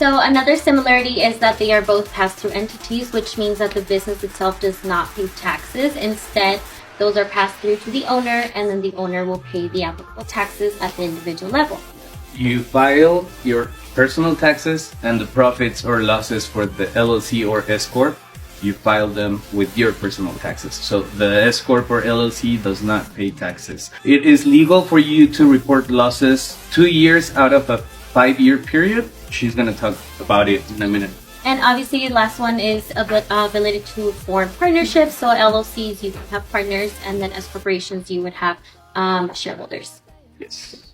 So another similarity is that they are both pass-through entities, which means that the business itself does not pay taxes. Instead, those are passed through to the owner, and then the owner will pay the applicable taxes at the individual level. You file your personal taxes, and the profits or losses for the LLC or S Corp, you file them with your personal taxes. So the S Corp or LLC does not pay taxes. It is legal for you to report losses 2 years out of a 5-year period. She's going to talk about it in a minute. And obviously, the last one is related to form partnerships. So LLCs, you can have partners, and then as corporations, you would have shareholders. Yes.